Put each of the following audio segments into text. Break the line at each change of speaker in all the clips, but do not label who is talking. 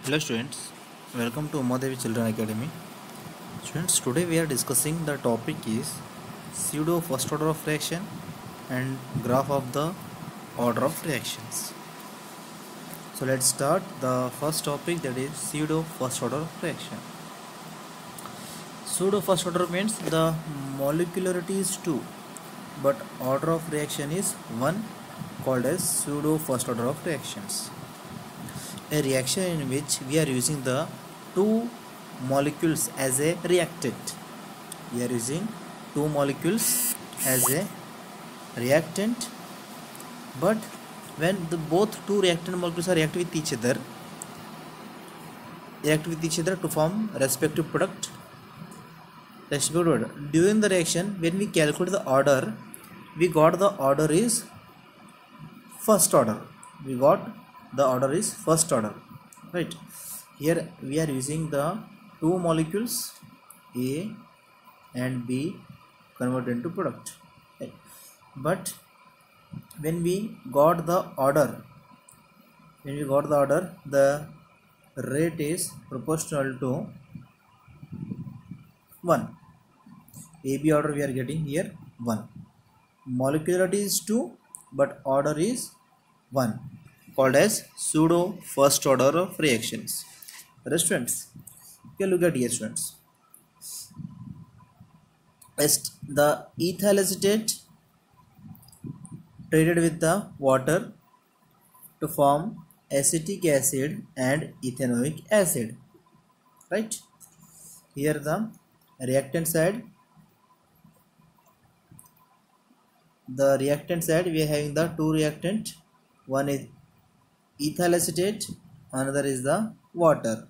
Hello students, welcome to Umadevi Children Academy. Students, today we are discussing the topic is pseudo first order of reaction and graph of the order of reactions. So let's start the first topic, that is pseudo first order of reaction. Pseudo first order means the molecularity is 2 but order of reaction is 1, called as pseudo first order of reactions. A reaction in which we are using the two molecules as a reactant. We are using two molecules as a reactant, but when the both two reactant molecules are react with each other to form respective product. During the reaction, when we calculate the order, we got the order is first order. Right? Here we are using the two molecules A and B converted into product. Right? But when we got the order, the rate is proportional to 1. AB order we are getting here 1. Molecularity is 2 but order is 1, called as pseudo first order of reactions. Students, okay, look at here students. The ethyl acetate treated with the water to form acetic acid and ethanoic acid. Right? Here the reactant side. We are having the two reactant. One is ethyl acetate, another is the water.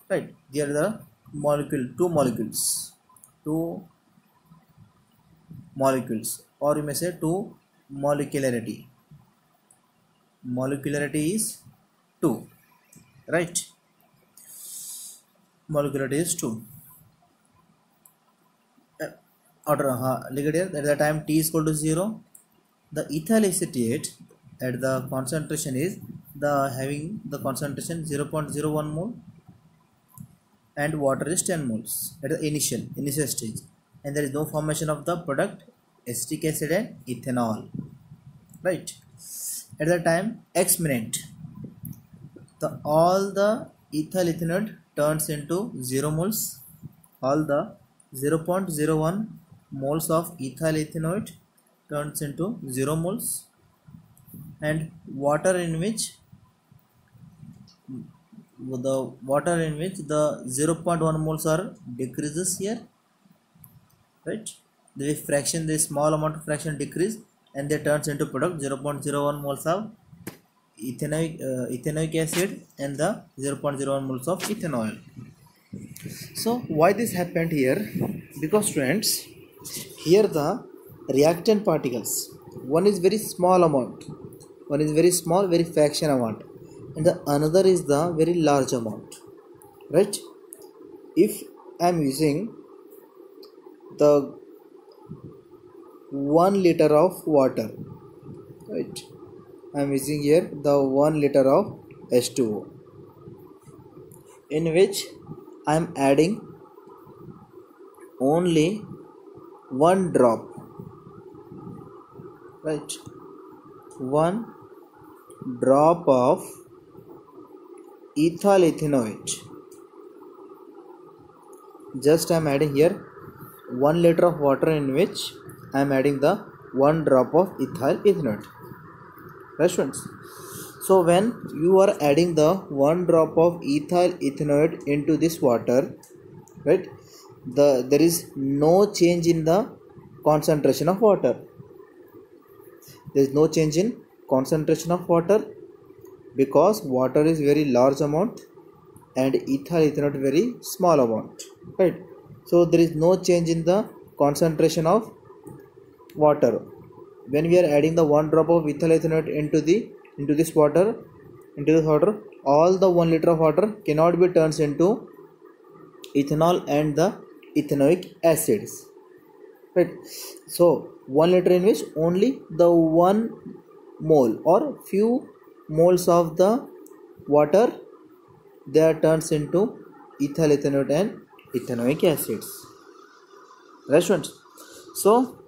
Right? Here the two molecules, or you may say two molecularity. Molecularity is 2. Right? Molecularity is 2. Order look at here, at the time T is equal to 0, the ethyl acetate at the concentration is having the concentration 0.01 mole and water is 10 moles at the initial stage, and there is no formation of the product acetic acid and ethanol. Right? At the time X minute, all the ethyl ethanoate turns into 0 moles. All the 0.01 moles of ethyl ethanoate turns into 0 moles, and water in which the 0.1 moles are decreases here. Right? The small amount of fraction decrease, and they turns into product 0.01 moles of ethanoic acid and the 0.01 moles of ethanol. So why this happened here? Because students, here the reactant particles, one is very small amount, very fraction amount, and the another is the very large amount. Right? If I am using the 1 liter of water, right, I am using here the 1 liter of H2O, in which I am adding only 1 drop, right, 1 drop of ethyl ethanoate. Just I am adding here 1 liter of water, in which I am adding the 1 drop of ethyl ethanoate. Right, students? So when you are adding the 1 drop of ethyl ethanoate into this water, right, there is no change in the concentration of water. There is no change in concentration of water, because water is very large amount and ethyl ethanoate very small amount. Right? So there is no change in the concentration of water. When we are adding the 1 drop of ethyl ethanoate into this water, all the 1 liter of water cannot be turned into ethanol and the ethanoic acids. Right? So 1 liter in which only the 1 mole or few moles of the water they are turns into ethyl ethanoate and ethanoic acids. Right students? So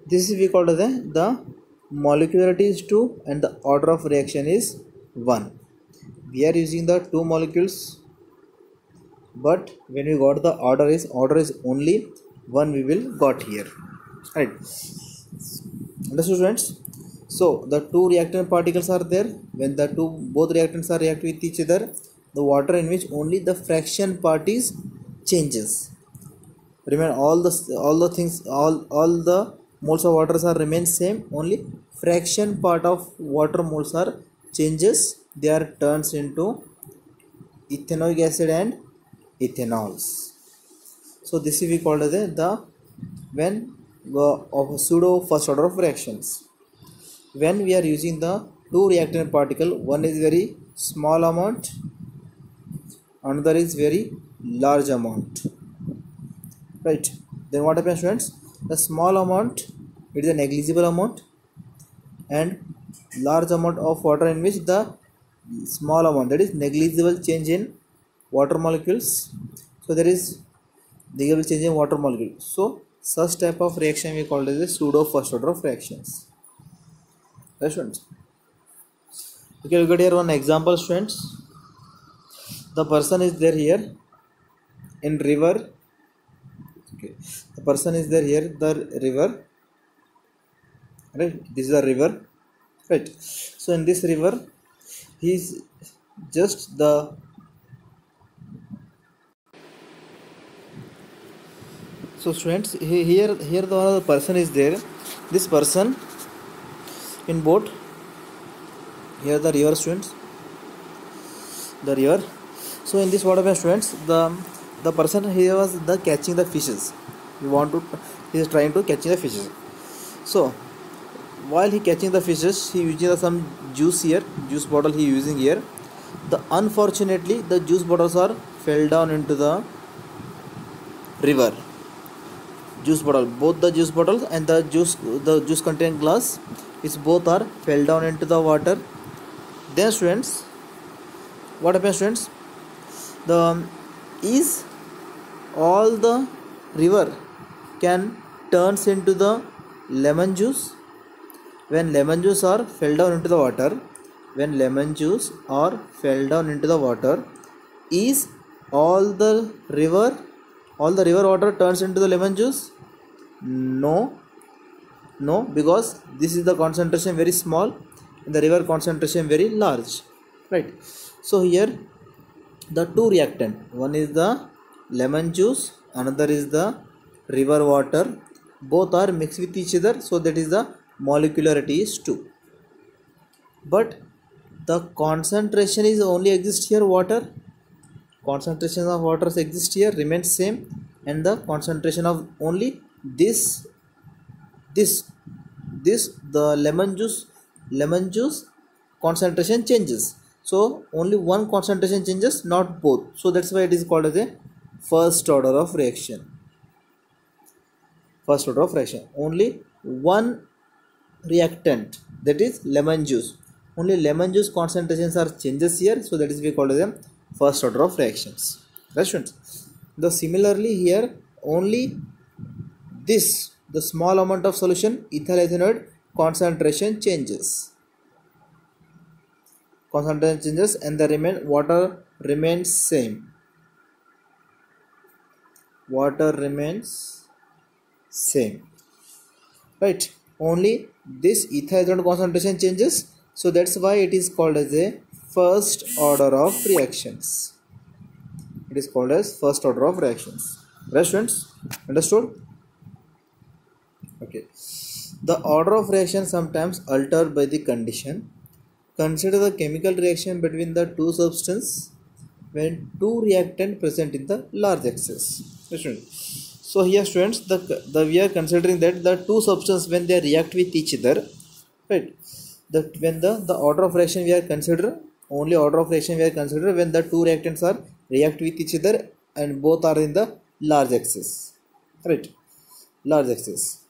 this is we call as the molecularity is 2 and the order of reaction is 1. We are using the two molecules, but when we got the order is only one we will got here, right? Understood students? So the two reactant particles are there. When the both reactants are react with each other, the water in which only the fraction part is changes. Remain all the things, all the moles of waters are remain same, only fraction part of water moles are changes. They are turns into ethanoic acid and ethanols. So this is we called as the when of pseudo first order of reactions. When we are using the two reactant particle, one is very small amount, another is very large amount, right? Then what happens students? The small amount, it is a negligible amount, and large amount of water in which the small amount, that is negligible change in water molecules. So there is negligible change in water molecule. So such type of reaction we call it as a pseudo first order of reactions. Right students? Okay, look at here one example students. The person is there here in river. Okay, the person is there here, the river, right? This is the river, right? So in this river he is just the, so students here the person is there. This person in boat, here the river students, the river. So in this what happens students, the person here was the catching the fishes. He is trying to catching the fishes. So while he catching the fishes, he using some juice here, juice bottle he using here. The unfortunately the juice bottles are fell down into the river. Juice bottle, both the juice bottles and the juice contained glass is both are fell down into the water. Then students, what happens students? The is all the river can turns into the lemon juice. When lemon juice are fell down into the water, when lemon juice are fell down into the water, is all the river water turns into the lemon juice? No, because this is the concentration very small and the river concentration very large, right? So here the two reactant, one is the lemon juice, another is the river water, both are mixed with each other, so that is the molecularity is 2. But the concentration is only exist here water, concentration of waters exist here remains same, and the concentration of only this the lemon juice concentration changes. So only one concentration changes, not both. So that's why it is called as a first order of reaction. First order of reaction, only one reactant, that is lemon juice, only lemon juice concentrations are changes here, so that is we call as a first order of reactions. Right students? The similarly here only this, the small amount of solution ethyl ethanoate concentration changes, and the water remains same, right? Only this ethyl ethanoate concentration changes, so that's why it is called as a first order of reactions. It is called as first order of reactions. Right students? Understood? Okay. The order of reaction sometimes altered by the condition. Consider the chemical reaction between the two substances when two reactants present in the large excess. So here students, we are considering that the two substances when they react with each other, right? That when the order of reaction we are consider, only order of reaction we are consider when the two reactants are react with each other and both are in the large excess, right? Large excess.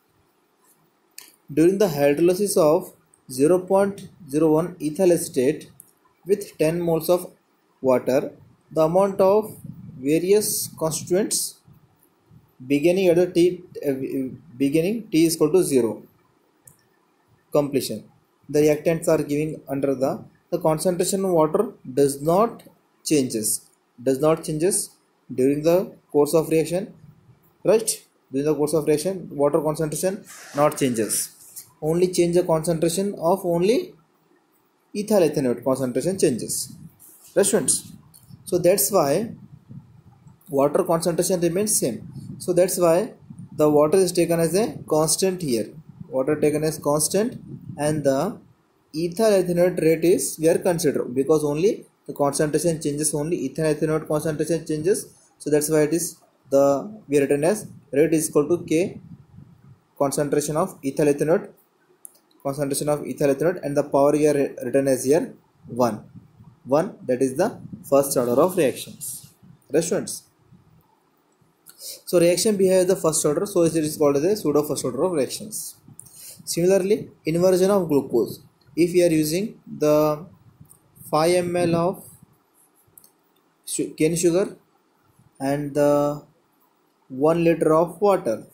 During the hydrolysis of 0.01 ethyl acetate with 10 moles of water, the amount of various constituents beginning at the beginning t is equal to 0 completion. The reactants are giving under the concentration of water does not changes during the course of reaction, right? During the course of reaction water concentration not changes, only change the concentration of only ethyl ethanoate concentration changes, right students? So that's why water concentration remains same. So that's why the water is taken as a constant here, water taken as constant, and the ethyl ethanoate rate is we are consider because only the concentration changes, only ethyl ethanoate concentration changes. So that's why it is the we written as rate is equal to k concentration of ethyl ethanoate, concentration of ethyl ethanoate, and the power we are written as here 1, that is the first order of reactions, restaurants. So reaction behaves the first order, so it is called as a pseudo first order of reactions. Similarly, inversion of glucose, if we are using the 5 ml of cane sugar and the 1 liter of water,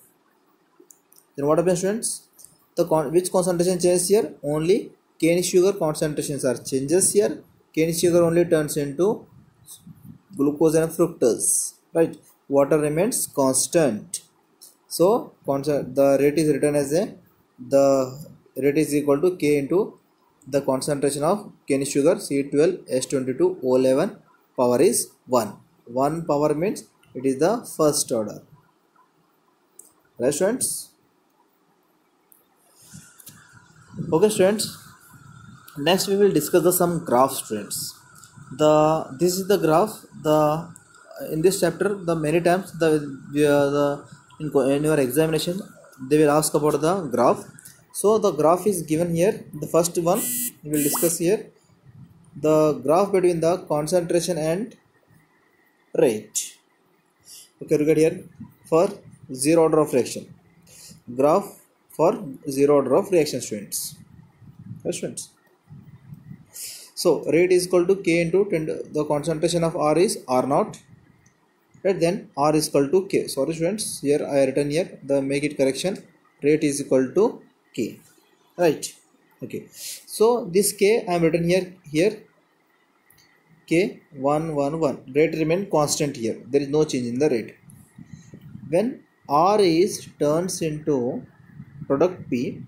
then what happens students? Which concentration changes here? Only cane sugar concentrations are changes here. Cane sugar only turns into glucose and fructose, right? Water remains constant. So the rate is written as the rate is equal to k into the concentration of cane sugar C12H22O11, power is 1 power means it is the first order, right students? Okay students, next we will discuss some graph students. This is the graph. In this chapter the many times in your examination they will ask about the graph. So the graph is given here. The first one we will discuss here, the graph between the concentration and rate. Okay, look at here for zero order of reaction, graph for zero order of reaction students, yes, students. So rate is equal to k into 10, the concentration of R is R naught, right? Then R is equal to k. Sorry students, here I written here the make it correction, rate is equal to k, right? Okay, so this k I am written here k 111, rate remain constant here, there is no change in the rate. When R is turns into product P,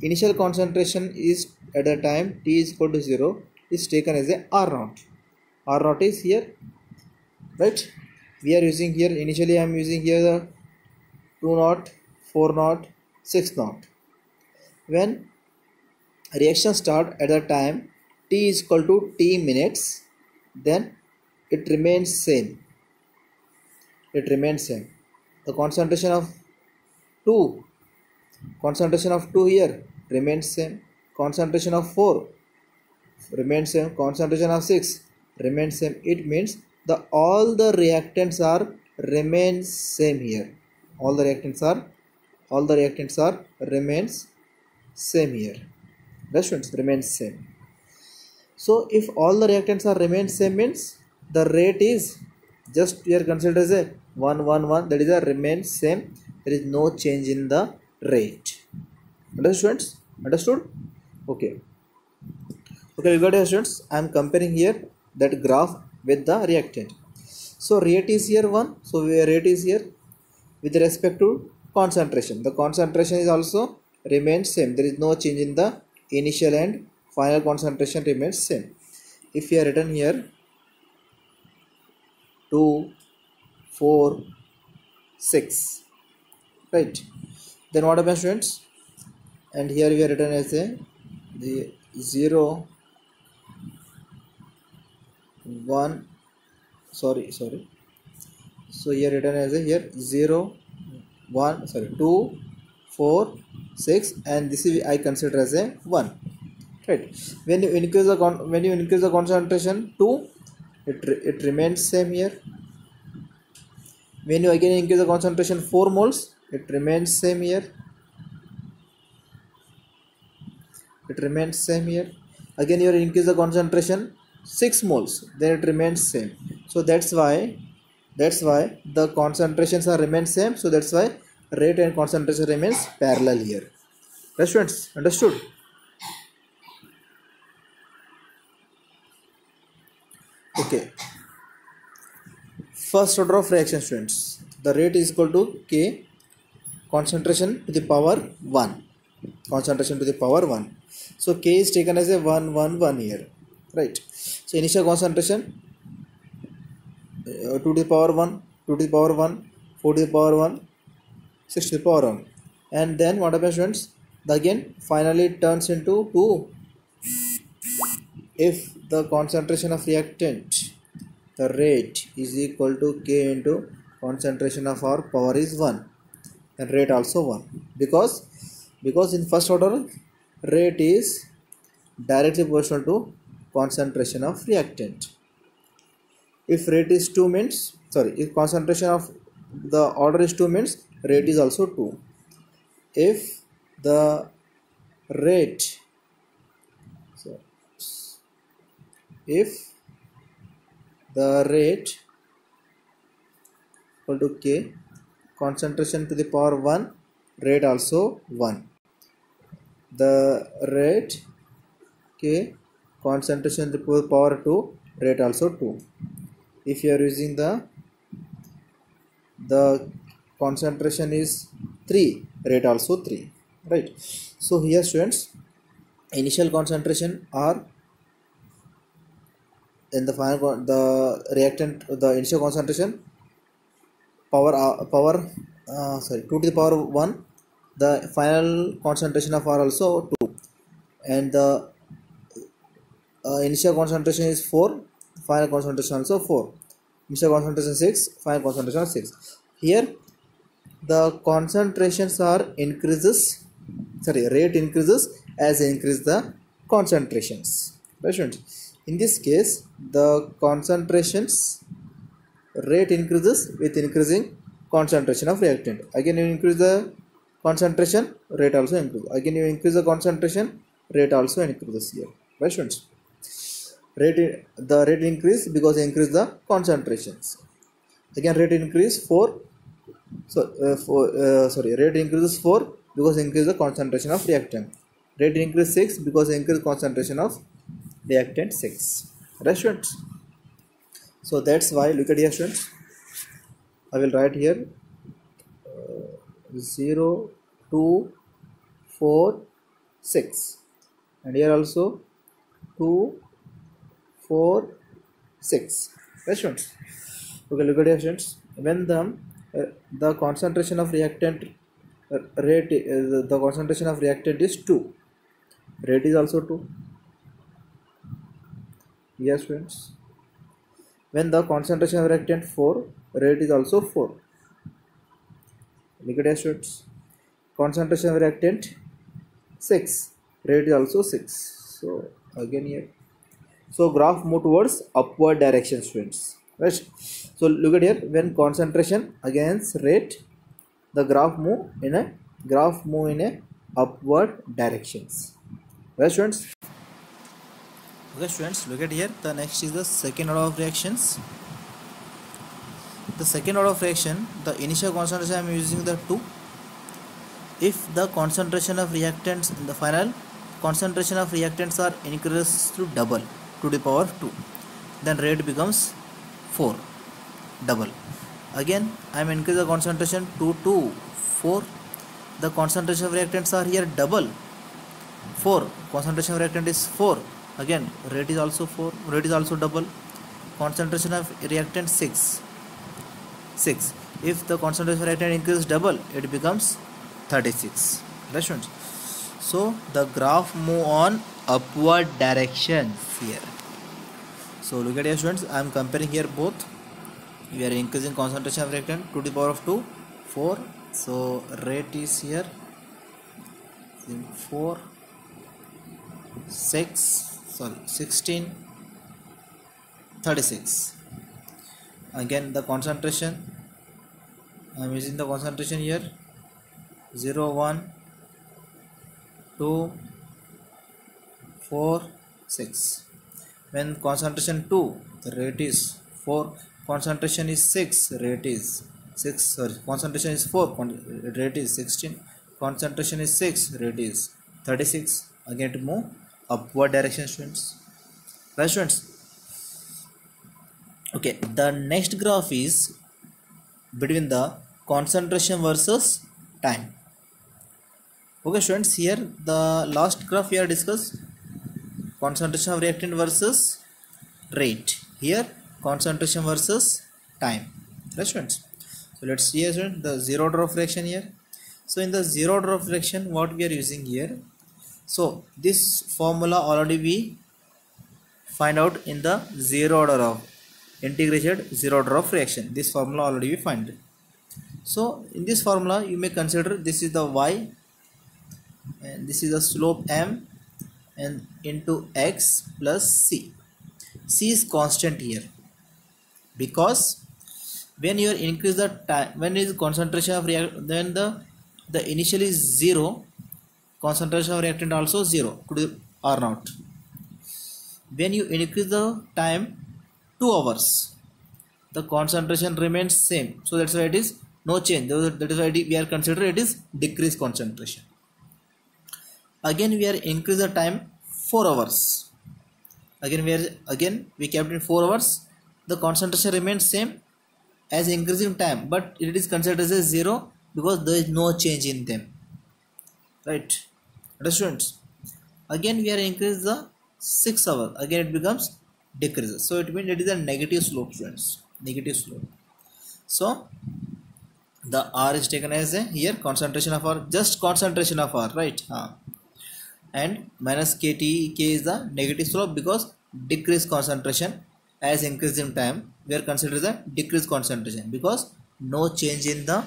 initial concentration is at the time t is equal to 0 is taken as a R naught. R naught is here, right? We are using here initially I am using here the 2 naught, 4 naught, 6 naught. When reaction start at the time t is equal to t minutes, then it remains same, the concentration of 2 here remains same, concentration of 4 remains same, concentration of 6 remains same. It means all the reactants are remains same here, all the reactants are remains same here, restaurants remains same. So if all the reactants are remain same means the rate is just here considered as a 111, that is a remains same, there is no change in the rate. Understood students? Understood? Okay, we got it students. I am comparing here that graph with the reactant. So rate is here 1, so rate is here with respect to concentration, the concentration is also remains same, there is no change in the initial and final concentration remains same. If we are written here 2, 4, 6, right? Then what happens students? And here we are written as the 0, 1, sorry, so here written as here 0, 1, sorry, 2, 4, 6, and this is I consider as a 1, right? When you increase the concentration 2, it remains same here. When you again increase the concentration 4 moles, it remains same here, again you increase the concentration 6 moles, then it remains same. So that's why the concentrations are remain same. So that's why rate and concentration remains parallel here. Right, students, understood? Okay, first order of reaction, students. The rate is equal to K concentration to the power 1. Concentration to the power 1. So K is taken as a 1 here, right? So initial concentration 2 to the power 1, 2 to the power 1, 4 to the power 1, 6 to the power 1. And then what happens, students? The again finally turns into 2 if the concentration of reactant, the rate is equal to K into concentration of our power is 1, and rate also 1, because in first order rate is directly proportional to concentration of reactant. If rate is 2 means, sorry, if concentration of the order is 2 means rate is also 2. If the rate, so if the rate equal to K concentration to the power 1, rate also 1. The rate K concentration to the power 2, rate also 2. If you are using the concentration is 3, rate also 3, right? So here, students, initial concentration are in the final the reactant, the initial concentration power 2 to the power 1, the final concentration of R also 2, and the initial concentration is 4, final concentration also 4, initial concentration 6, final concentration 6. Here the concentrations are increases, sorry, rate increases as increase the concentrations, right, students? In this case the concentrations rate increases with increasing concentration of reactant. Again you increase the concentration, rate also increase. Again you increase the concentration, rate also increases here, right, students? The rate increase because increase the concentrations. Again rate increase 4, so rate increases 4 because increase the concentration of reactant. Rate increase 6 because increase concentration of reactant 6, right, students? So that's why, look at here, students, I will write here 0, 2, 4, 6, and here also 2, 4, 6, right, students? Okay, look at here, students. When the concentration of reactant rate the concentration of reactant is 2, rate is also 2. Yes, students. When the concentration of reactant 4, rate is also 4. Look at here, students. Concentration of reactant 6, rate is also 6. So again here, so graph move towards upward direction, students, right? So look at here, when concentration against rate, the graph move in a upward directions, right, students? Okay, students, look at here, the next is the second order of reactions. The second order of reaction, the initial concentration I am using the 2. If the concentration of reactants in the final concentration of reactants are increased to double to the power 2, then rate becomes 4, double. Again I am increase the concentration 2 to 4, the concentration of reactants are here double, 4, concentration of reactant is 4, again rate is also 4, rate is also double. Concentration of reactant 6, if the concentration of reactant increases double, it becomes 36, right, students? So the graph move on upward directions here. So look at here, students, I am comparing here both. We are increasing concentration of reactant 2 to the power of 2, 4, so rate is here 4, 6, sorry, 16, 36. Again the concentration, I am using the concentration here 0, 1, 2, 4, 6. When concentration 2, the rate is 4. Concentration is 6, rate is 6. Sorry, concentration is 4, rate is 16. Concentration is 6, rate is 36. Again to move upward direction, students. Right, students? Okay, the next graph is between the concentration versus time. Okay, students, here the last graph we have discussed concentration of reactant versus rate. Here concentration versus time. Right, students? So let's see here, students, the zero order of reaction here. So in the zero order of reaction, what we are using here, so this formula already we find out in the zero order of integrated zero order of reaction. This formula already we find. So in this formula you may consider this is the y and this is the slope m and into x plus c. C is constant here because when you increase the time, when is concentration of reactant, then the initial is 0, concentration of reactant also 0 to the R naught. When you increase the time 2 hours, the concentration remains same, so that's why it is no change. That is why we are considering it is decreased concentration. Again we are increase the time 4 hours. Again we kept in 4 hours. The concentration remains same as increasing time, but it is considered as a 0 because there is no change in them. Right, students? Again we are increase the 6 hours. Again it becomes decreases. So it means it is a negative slope, students. Negative slope. So the R is taken as a here concentration of R, just concentration of R, right? And minus KT, K is the negative slope because decreased concentration as increasing time we are considering the decreased concentration because no change in the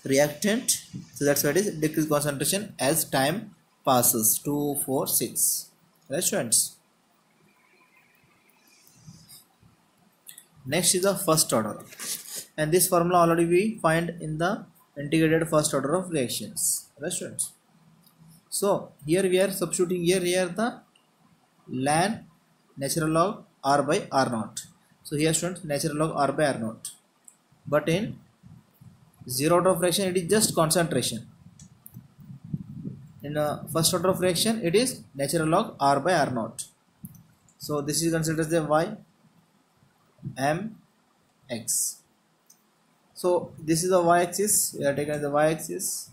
reactant, so that's why it is decreased concentration as time passes. 2, 4, 6. Right, students? Next is the first order, and this formula already we find in the integrated first order of reactions. Right, students? So here we are substituting here the ln natural log R by R naught. So here, students, natural log R by R naught, but in zero order of reaction it is just concentration. In first order of reaction it is natural log R by R naught. So this is considered as the y m x. So this is the y axis, we are taking as the y axis.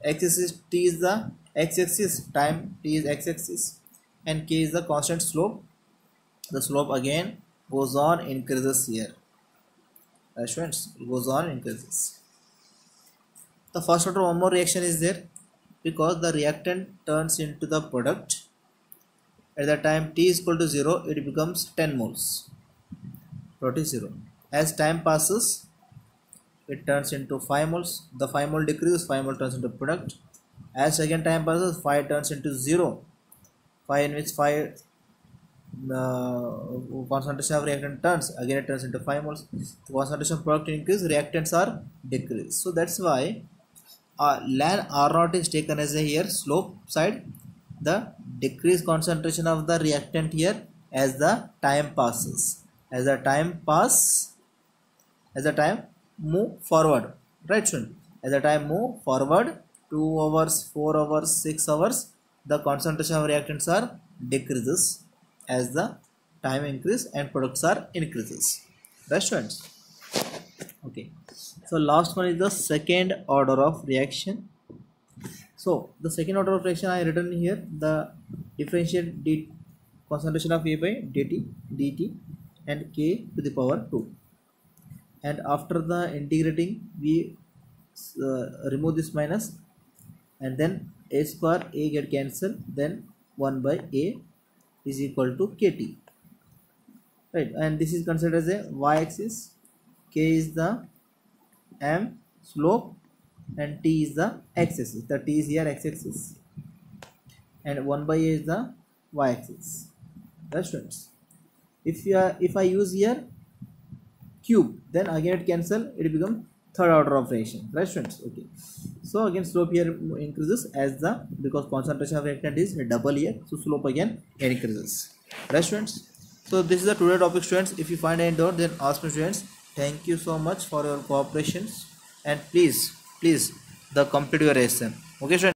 X axis t is the x axis, time t is x axis, and k is the constant slope. The slope again goes on increases here. Students, it goes on increases. The first order one more reaction is there because the reactant turns into the product. At the time t is equal to 0, it becomes 10 moles. Product is 0. As time passes, it turns into 5 moles. The 5 mole decreases, 5 mole turns into product. As second time passes, 5 turns into 0. 5 in which 5 concentration of reactant turns, again it turns into 5 moles. The concentration of product increase, reactants are decreased. So that's why ln R naught is taken as a here slope side, the decreased concentration of the reactant here as the time passes. As the time move forward, right, student? As the time move forward, 2 hours, 4 hours, 6 hours, the concentration of reactants are decreases as the time increase and products are increases. Right, students? Okay. So last one is the second order of reaction. So the second order of reaction I written here the differential concentration of A by dt and k to the power 2. And after the integrating we remove this minus and then a square a get cancelled, then 1 by a is equal to kt, right? And this is considered as a y-axis, k is the m slope and t is the x-axis. The t is here x-axis and 1 by a is the y-axis. Right, students? If I use here cube, then again it cancel, it becomes third order of reaction. Right, students? Okay. So again slope here increases as because concentration of reactant is double here, so slope again increases. Right, students? So this is the today topic, students. If you find any doubt, then ask me, students. Thank you so much for your cooperation, and please the complete your lesson. Okay, students.